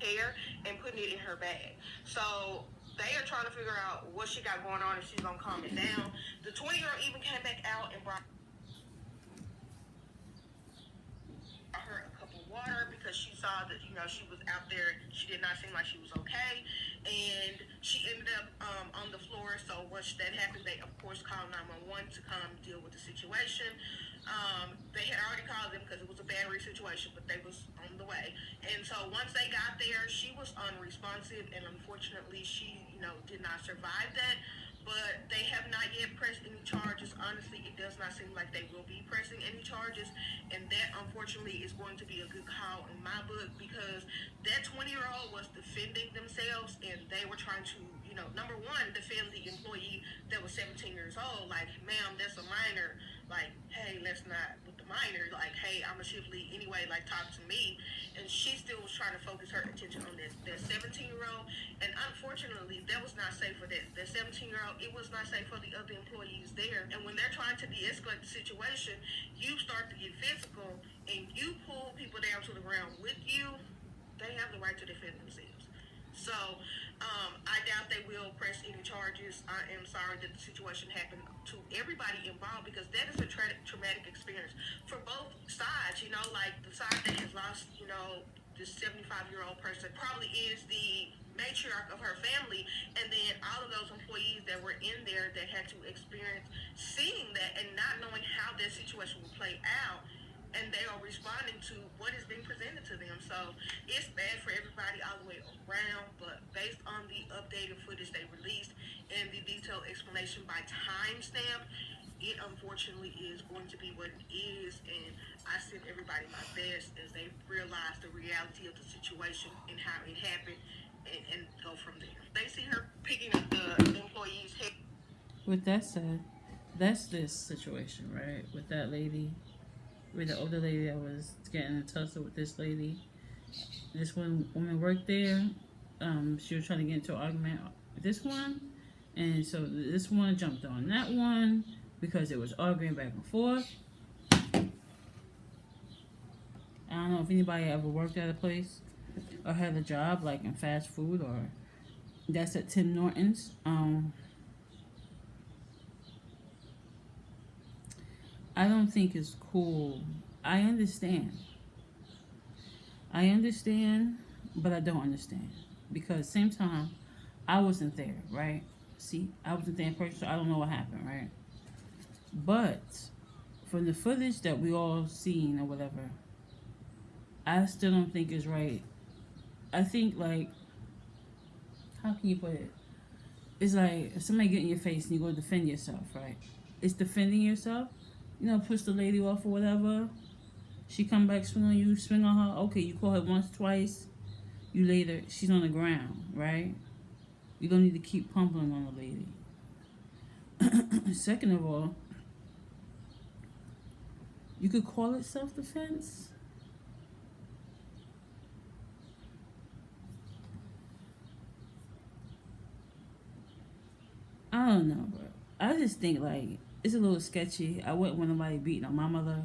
hair and putting it in her bag. So they are trying to figure out what she got going on, if she's gonna calm it down. The 20-year-old even came back out and brought her a cup of water because she saw that, she was out there. She did not seem like she was okay, and she ended up on the floor. So once that happened, they of course called 911 to come deal with the situation. They had already called them because it was a battery situation, but they was on the way. And so once they got there, she was unresponsive, and unfortunately, she did not survive that. But they have not yet pressed any charges. Honestly, it does not seem like they will be pressing any charges, and that unfortunately is going to be a good call in my book, because that 20-year-old was defending themselves, and they were trying to, number one, defend the employee that was 17 years old. Like, ma'am, that's a minor. Like, hey, let's not with the minor. Like, hey, I'm a shift lead anyway. Like, talk to me. And she still was trying to focus her attention on that 17-year-old. And unfortunately, that was not safe for that 17-year-old. It was not safe for the other employees there. And when they're trying to de-escalate the situation, you start to get physical and you pull people down to the ground with you. They have the right to defend themselves. So I doubt they will press any charges. I am sorry that the situation happened to everybody involved, because that is a traumatic experience for both sides. Like the side that has lost, this 75-year-old person probably is the matriarch of her family, and then all of those employees that were in there that had to experience seeing that and not knowing how that situation will play out, and they are responding to what is being presented to them. So it's bad for everybody all the way around, but based on the updated footage they released and the detailed explanation by timestamp, it unfortunately is going to be what it is, and I send everybody my best as they realize the reality of the situation and how it happened, and go from there. They see her picking up the employee's head. With that said, that's this situation, right? With that lady, with the older lady that was getting in a tussle with this lady. This one woman worked there. She was trying to get into an argument with this one, and so this one jumped on that one because it was arguing back and forth. I don't know if anybody ever worked at a place or had a job like in fast food, or that's at Tim Norton's. I don't think it's cool. I understand, but I don't understand, because same time, I wasn't there, right? See, I wasn't there in person, so I don't know what happened, right? But from the footage that we all seen or whatever, I still don't think it's right. I think, like, how can you put it? It's like if somebody get in your face and you go defend yourself, right? It's defending yourself. Push the lady off or whatever. She come back, swing on you, swing on her. Okay, you call her once, twice. You later, she's on the ground, right? You don't need to keep pumping on the lady. Second of all, you could call it self-defense. I don't know, bro. I just think, like, it's a little sketchy. I wouldn't want nobody beating on my mother.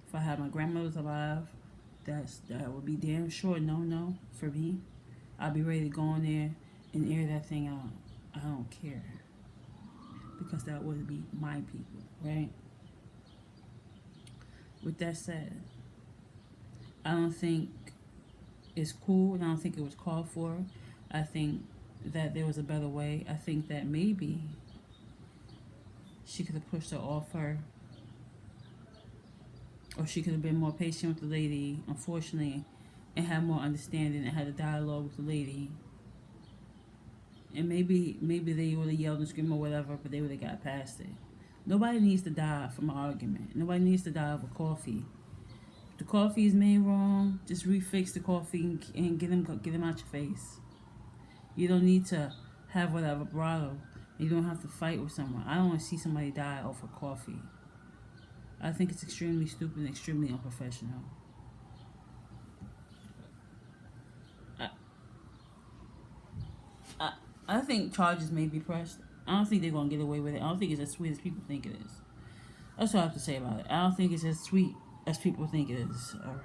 If I had my grandmother's alive, that would be damn sure no for me. I'd be ready to go in there and air that thing out. I don't care, because that would be my people, right? With that said, I don't think it's cool, and I don't think it was called for. I think that there was a better way. I think that maybe she could have pushed her off her, or she could have been more patient with the lady, unfortunately, and had more understanding and had a dialogue with the lady. And maybe they would have yelled and screamed or whatever, but they would have got past it. Nobody needs to die from an argument. Nobody needs to die over coffee. If the coffee is made wrong, just refix the coffee and get them out your face. You don't need to have whatever bravado. You don't have to fight with someone. I don't want to see somebody die over coffee. I think it's extremely stupid and extremely unprofessional. I think charges may be pressed. I don't think they're going to get away with it. I don't think it's as sweet as people think it is. That's what I have to say about it. I don't think it's as sweet as people think it is. All right.